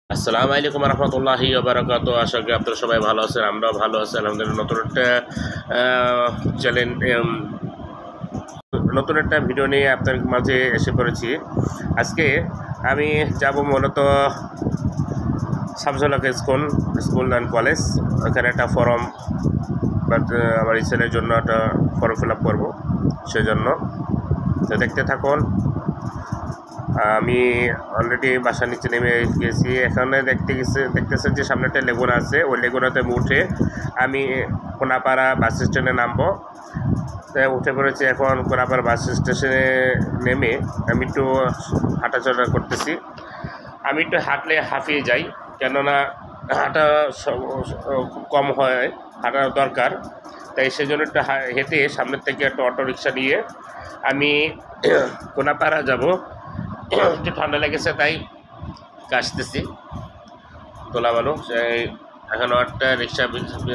আসসালামু আলাইকুম রহমতুল্লাহি ওয়া বারাকাতুহু। আশা করি আপনারা সবাই ভালো আছেন, আমরাও ভালো আছি আলহামদুলিল্লাহ। চ্যানেল নতুন একটা ভিডিও নিয়ে আপনার মাঝে এসে পড়েছি। আজকে আমি যাব মূলত শামসুল হক স্কুল অ্যান্ড কলেজ। ওখানে একটা ফর্ম আমার ছেলের জন্য একটা ফর্ম ফিল আপ করবো, সেজন্য তো দেখতে থাকুন। আমি অলরেডি বাসার নিচে নেমে গেছি। এখানে দেখতেছেন যে সামনে একটা লেগুনা আছে, ওই লেগুনাতে উঠে আমি কোনাপাড়া বাস স্ট্যান্ডে নামবো। তাই উঠে পড়েছি। এখন কোনাপাড়া বাস স্টেশনে নেমে আমি একটু হাঁটাচলা করতেছি। আমি একটু হাঁটলে হাঁপিয়ে যাই, কেননা হাঁটা খুব কম হয়, হাঁটা দরকার। তাই সেজন্য একটু হেঁটে সামনের থেকে একটা অটো রিক্সা নিয়ে আমি কোনাপাড়া যাব। একটু ঠান্ডা লেগেছে তাই কাশতেছি, তোলা মানুষ। এখনও একটা রিক্সা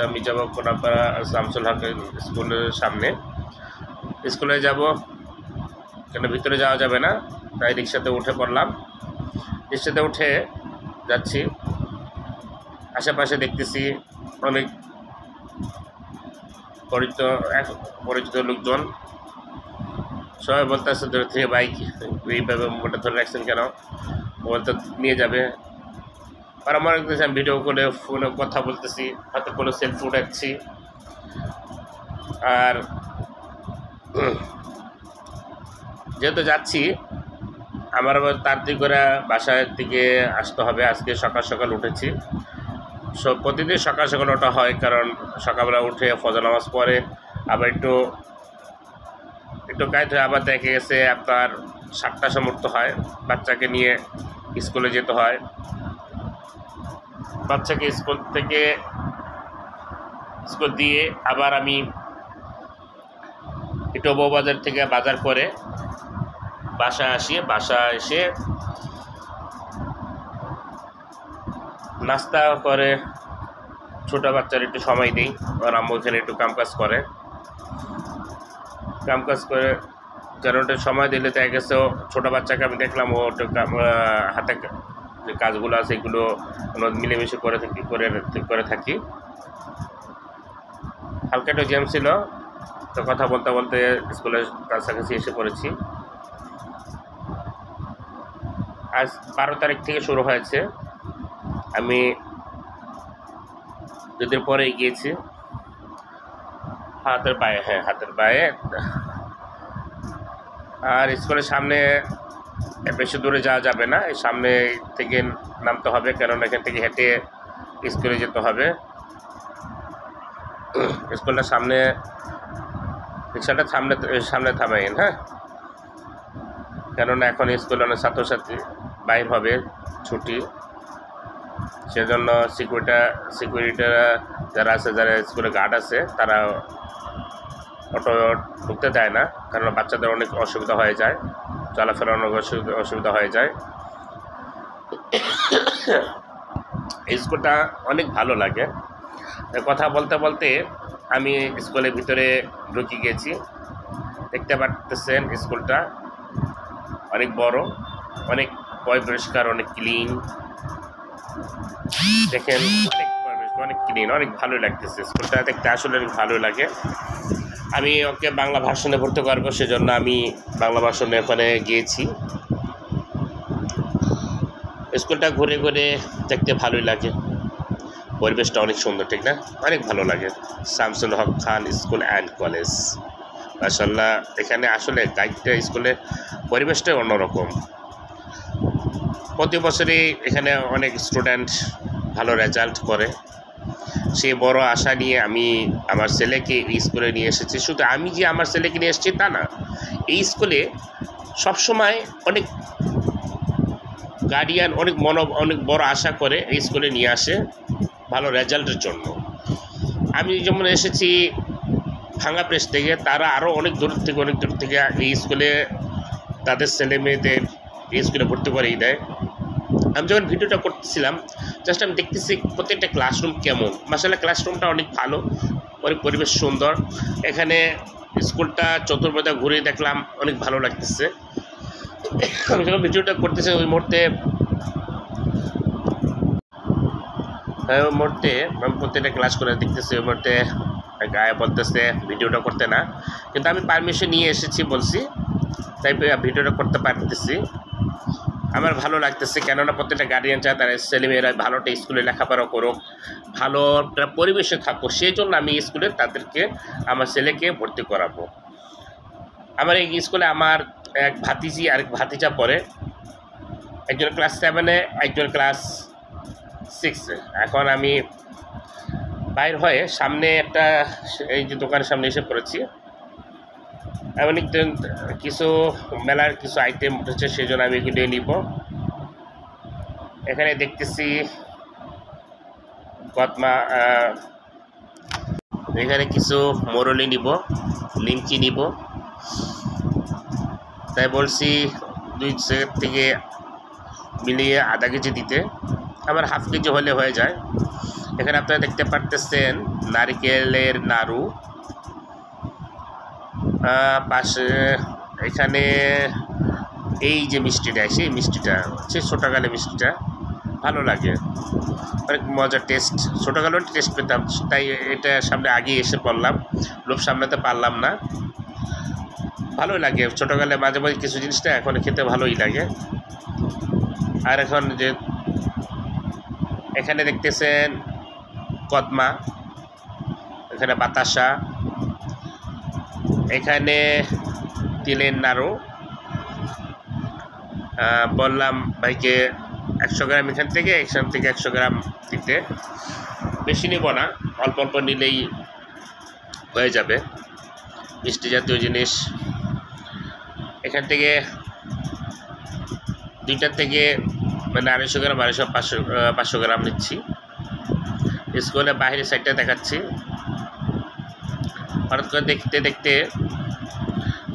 আমি যাবো কোনাপাড়া শামসুল হক স্কুলের সামনে। স্কুলে যাব, কেন ভিতরে যাওয়া যাবে না, তাই রিক্সাতে উঠে পড়লাম। রিক্সাতে উঠে যাচ্ছি, আশেপাশে দেখতেছি অনেক পরিচিত লোকজন। সবাই বলতেছে দূর থেকে বাইক এইভাবে মোটা ধরে রাখছেন কেন, বলতে নিয়ে যাবে। আর আমার দেখতেছি আমি ভিডিও করে ফোনে কথা বলতেছি, হয়তো কোনো সেলফি উঠাচ্ছি। আর যেহেতু যাচ্ছি, আমার আবার তাড়াতাড়ি করে বাসার দিকে আসতে হবে। আজকে সকাল সকাল উঠেছি। প্রতিদিন সকাল সকাল ওঠা হয়, কারণ সকালবেলা উঠে ফজর নামাজ পড়ে আবার একটু কাজ হয়ে আবার দেখে গেছে আপনার 7টার সময় উঠতে হয়। বাচ্চাকে নিয়ে স্কুলে যেতে হয়। বাচ্চাকে স্কুল দিয়ে আবার আমি একটু বউবাজার থেকে বাজার করে বাসায় আসি। বাসা এসে নাস্তা করে ছোটো বাচ্চার একটু সময় দিই। আর আম্মু এখানে একটু কাম কাজ করে, কারণ ওটা সময় দিলে দেখা গেছে ছোটো বাচ্চাকে আমি দেখলাম ও হাতে যে কাজগুলো আছে এগুলো মিলেমিশে করে থাকি। হালকা একটু জ্যাম ছিল, তো কথা বলতে বলতে স্কুলের কাছাকাছি এসে পড়েছি। আজ 12 তারিখ থেকে শুরু হয়েছে, আমি দুদিন পরে গিয়েছি। হাতের পায়ে। আর স্কুলের সামনে বেশি দূরে যাওয়া যাবে না, এই সামনে থেকে নামতে হবে, কারণ এখান থেকে হেঁটে স্কুলে যেতে হবে। স্কুলটার সামনে রিক্সাটা সামনে থামাইন, হ্যাঁ, কেননা এখন স্কুলে অনেক ছাত্রছাত্রী বাইর হবে, ছুটি, সেজন্য সিকিউরিটিরা যারা আছে, যারা স্কুলে গার্ড আছে, তারা অটো ঢুকতে দেয় না, কারণ বাচ্চাদের অনেক অসুবিধা হয়ে যায়, চলাফেরা অনেক অসুবিধা হয়ে যায়। এই স্কুলটা অনেক ভালো লাগে। কথা বলতে বলতে আমি স্কুলের ভিতরে ঢুকে গেছি। দেখতে পাচ্ছেন স্কুলটা অনেক বড়, অনেক পরিষ্কার, অনেক ক্লিন। দেখেন অনেক ক্লিন, অনেক ভালো লাগতেছে। স্কুলটা দেখতে আসলে অনেক ভালো লাগে। আমি ওকে বাংলা ভার্সনে ভর্তি করবো, সেজন্য আমি বাংলা ভার্সনে ওখানে গিয়েছি। স্কুলটা ঘুরে ঘুরে দেখতে ভালোই লাগে, পরিবেশটা অনেক সুন্দর, ঠিক না? অনেক ভালো লাগে। শামসুল হক খান স্কুল অ্যান্ড কলেজ, মাশাআল্লাহ। এখানে আসলে গাইডটা স্কুলের পরিবেশটাই অন্যরকম। প্রতি বছরই এখানে অনেক স্টুডেন্ট ভালো রেজাল্ট করে। সেই বড় আশা নিয়ে আমি আমার ছেলেকে এই স্কুলে নিয়ে এসেছি। শুধু আমি যে আমার ছেলেকে নিয়ে এসেছি তা না, এই স্কুলে সবসময় অনেক গার্ডিয়ান অনেক বড় আশা করে এই স্কুলে নিয়ে আসে ভালো রেজাল্টের জন্য। আমি যেমন এসেছি ভাঙ্গা প্রেস থেকে, তারা আরও অনেক দূর থেকে এই স্কুলে তাদের ছেলে মেয়েদের এই স্কুলে ভর্তি করেই দেয়। আমি যখন ভিডিওটা করতেছিলাম, জাস্ট আমি দেখতেছি প্রত্যেকটা ক্লাসরুম কেমন। মাশাআল্লাহ, ক্লাসরুমটা অনেক ভালো, অনেক পরিবেশ সুন্দর। এখানে স্কুলটা চতুর্পাশে ঘুরে দেখলাম, অনেক ভালো লাগতেছে। আমি যখন ভিডিওটা করতেছি ওই মুহূর্তে ওই মুহূর্তে আমি প্রত্যেকটা ক্লাস করে দেখতেছি, ওই মুহূর্তে গায়ে বলতেছে ভিডিওটা করতে না, কিন্তু আমি পারমিশন নিয়ে এসেছি বলছি, তাই ভিডিওটা করতে পারতেছি। আমার ভালো লাগতেছে, কেননা প্রত্যেকটা গার্ডিয়ান চায় তারা ছেলেমেয়েরা ভালোটা স্কুলে লেখাপড়া করুক, ভালো পরিবেশে থাকুক, সেই জন্য আমি স্কুলে তাদেরকে আমার ছেলেকে ভর্তি করাবো। আমার এই স্কুলে আমার এক ভাতিজি আর এক ভাতিজা পড়ে, একজন ক্লাস 7-এ, একজন ক্লাস 6-এ। এখন আমি বাইর হয়ে সামনে একটা এই যে দোকানের সামনে এসে পড়েছি, এমন কিছু মেলার কিছু আইটেম উঠেছে, সেই জন্য আমি এগুলো নিব। এখানে দেখতেছি কদমা, এখানে কিছু মোরলি নিব, নিমকি নিব, তাই বলছি 2 থেকে মিলিয়ে আধা কেজি দিতে, আমার হাফ কেজি হলে হয়ে যায়। এখানে আপনারা দেখতে পারতেছেন নারকেলের নাড়ু, পাশে এখানে এই যে মিষ্টিটা, সেই মিষ্টিটা হচ্ছে ছোটোকালে মিষ্টিটা, ভালো লাগে, অনেক মজার টেস্ট। ছোটোকালেও টেস্ট পেতাম, তাই এটা সামনে আগে এসে পড়লাম, লোভ সামলাতে পারলাম না। ভালোই লাগে ছোটোকালে মাঝে মাঝে কিছু জিনিসটা এখন খেতে ভালোই লাগে। আর এখন যে এখানে দেখতেছেন কদমা, এখানে বাতাসা, এখানে তিলের নাড়ু। বললাম ভাইকে 100 গ্রাম এখান থেকে 100 গ্রাম দিতে, বেশি নেব না, অল্প অল্প নিলেই হয়ে যাবে মিষ্টি জাতীয় জিনিস। এখান থেকে 2টার থেকে মানে 250 গ্রাম 500 গ্রাম নিচ্ছি। স্কুলে বাইরের সাইডটা দেখাচ্ছি, হঠাৎ করে দেখতে দেখতে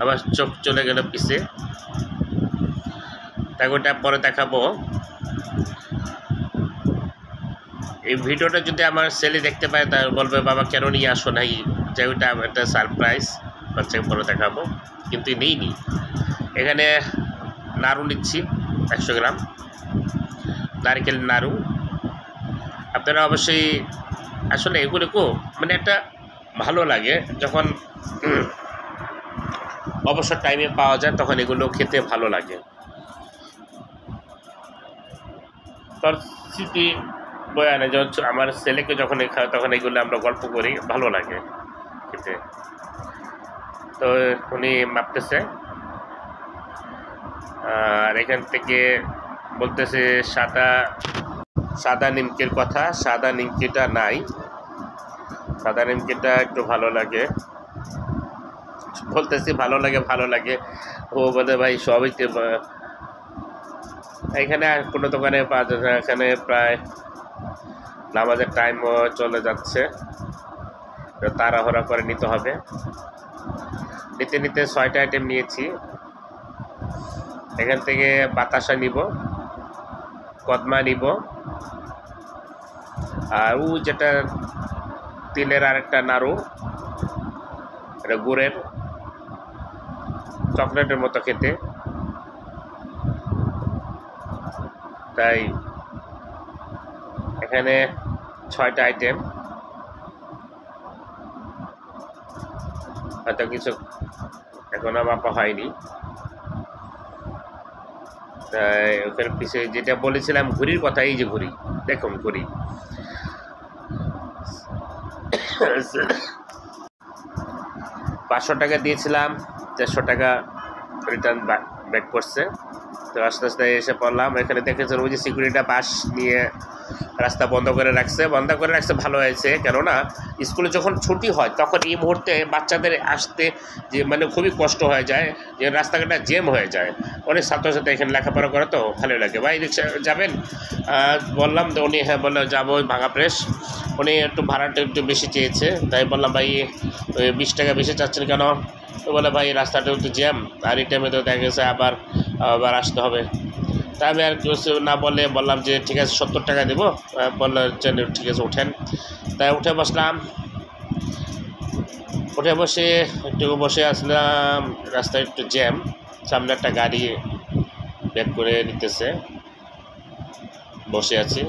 আবার চোখ চলে গেল পিছে, তাই ওটা পরে দেখাবো। এই ভিডিওটা যদি আমার ছেলে দেখতে পায় তাহলে বলবে বাবা কেন নিয়ে আসো নাই, যে ওইটা একটা সারপ্রাইজ, বাচ্চাকে পরে দেখাবো, কিন্তু নিইনি। এখানে নাড়ু নিচ্ছি 100 গ্রাম, নারকেল নাড়ু। আপনারা অবশ্যই আসলে এগুলো মানে একটা ভালো লাগে, যখন অবসর টাইমে পাওয়া যায় তখন এগুলো খেতে ভালো লাগে। তোর স্মৃতি বয়ানে যখন আমার ছেলেকে যখন খায় তখন এগুলো আমরা গল্প করি, ভালো লাগে খেতে। তো উনি মাপতেছে, আর এখান থেকে বলতেছে সাদা নিমকির কথা, সাদা নিমকিটা নাই, সাদা নিমকিটা একটু ভালো লাগে। বলতেছি ভালো লাগে, ও বলে ভাই সবই এখানে আর কোনো দোকানে পাওয়া যায় না। এখানে প্রায় নামাজের টাইমও চলে যাচ্ছে, তাড়াহুড়া করে নিতে হবে। নিতে 6টা আইটেম নিয়েছি। এখান থেকে বাতাসা নিব, কদমা নিব, আর ও যেটা তিলের আরেকটা নাড়ু, এটা গুড়ের, চকলেটের মতো খেতে, তাই এখানে 6টা আইটেম। হয়তো কিছু এখনো মাপা হয়নি, তাই ওখানে পিছিয়ে যেটা বলেছিলাম ঘুড়ির কথা, এই যে ঘুড়ি দেখুন, ঘুড়ি 500 টাকা দিয়েছিলাম, 400 টাকা রিটার্ন ব্যাক করছে। তো আস্তে আস্তে এসে পড়লাম, এখানে দেখেছেন ওই যে সিকিউরিটি বাস নিয়ে রাস্তা বন্ধ করে রাখছে, ভালো হয়েছে। কেননা স্কুলে যখন ছুটি হয় তখন এই মুহূর্তে বাচ্চাদের আসতে যে মানে খুবই কষ্ট হয়ে যায়, যে রাস্তাঘাটটা জ্যাম হয়ে যায়। অনেক ছাত্রছাত্রী এখানে লেখাপড়া করে, তো ভালো লাগে। ভাই রিক্সা যাবেন? বললাম তো, উনি হ্যাঁ বললো যাবো ভাঙা প্রেস। উনি একটু ভাড়াটা একটু বেশি চেয়েছে, তাই বললাম ভাই 20 টাকা বেশি চাচ্ছেন কেন? তো বলে ভাই রাস্তাটা একটু জ্যাম, আর এই টাইমে তো দেখা গেছে আবার আসতে হবে। তা আমি আর কিছু না বলে বললাম যে ঠিক আছে 70 টাকা দেবো। বললো ঠিক আছে উঠেন। তাই উঠে বসলাম, বসে আসলাম। রাস্তায় একটু জ্যাম, সামনে একটা গাড়ি ব্যাক করে নিতেছে। বসে আছি,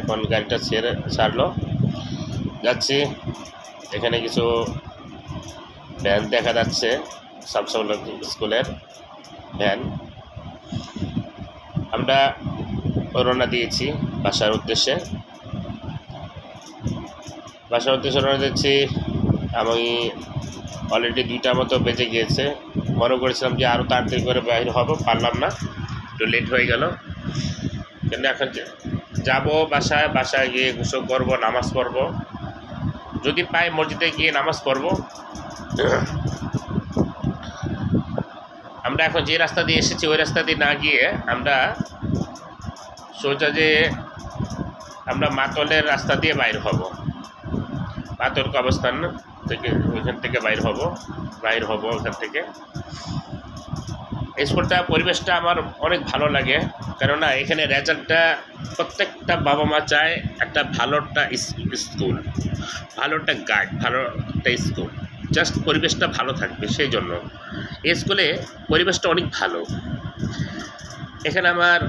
এখন গাড়িটা ছাড়লো, যাচ্ছি। এখানে কিছু ভ্যান দেখা যাচ্ছে, শামসুল হক স্কুলের ভ্যান। আমরা রওনা দিয়েছি বাসার উদ্দেশ্যে রওনা দিচ্ছি। আমি অলরেডি 2টার মতো বেজে গিয়েছে। মনে করেছিলাম যে আরও তাড়াতাড়ি করে বাইরে হব, পারলাম না, একটু লেট হয়ে গেল। কিন্তু এখন যাব বাসায় গিয়ে গোসল করব, নামাজ পড়ব, যদি পাই মসজিদে গিয়ে নামাজ পড়ব। আমরা এখন যে রাস্তা দিয়ে এসেছি ওই রাস্তা দিয়ে না গিয়ে আমরা সোজা যে আমরা মাতলের রাস্তা দিয়ে বাইর হব, মাতল কবরস্থান থেকে, ওইখান থেকে বাইর হব ওখান থেকে। স্কুলটা পরিবেশটা আমার অনেক ভালো লাগে, কেননা এখানে রেজাল্টটা প্রত্যেকটা বাবা মা চায় একটা ভালোটা স্কুল, ভালোটা গাইড, ভালোটা স্কুল, জাস্ট পরিবেশটা ভালো থাকবে, সেই জন্য এই স্কুলে পরিবেশটা অনেক ভালো। এখানে আমার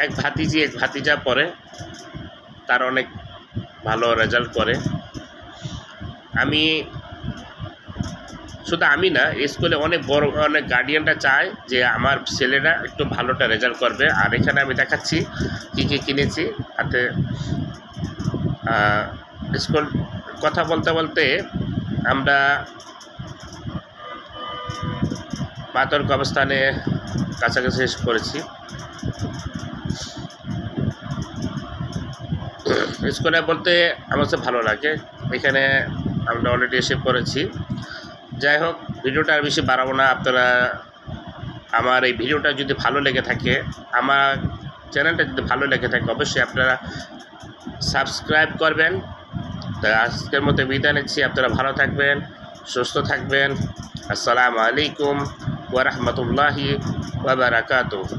এক ভাতিজা পড়ে, তার অনেক ভালো রেজাল্ট করে। শুধু আমি না, স্কুলে অনেক গার্ডিয়ানরা চায় যে আমার ছেলেরা একটু ভালোটা রেজাল্ট করবে। আর এখানে আমি দেখাচ্ছি কী কী কিনেছি হাতে। স্কুল কথা বলতে বলতে আমরা মাতর কবরস্থানে কাছাকাছি এসে পড়েছি। স্কুলে বলতে আমার কাছে ভালো লাগে, এখানে আমরা অলরেডি এসে পড়েছি। যাই হোক, ভিডিওটা আর বেশি বাড়াবো না। আপনারা আমার এই ভিডিওটা যদি ভালো লেগে থাকে, আমার চ্যানেলটা যদি ভালো লেগে থাকে, অবশ্যই আপনারা সাবস্ক্রাইব করবেন। তো আজকের মতো বিদায় নিচ্ছি। আপনারা ভালো থাকবেন, সুস্থ থাকবেন। আসসালামু আলাইকুম ওয়া রাহমাতুল্লাহি ওয়া বারাকাতুহু।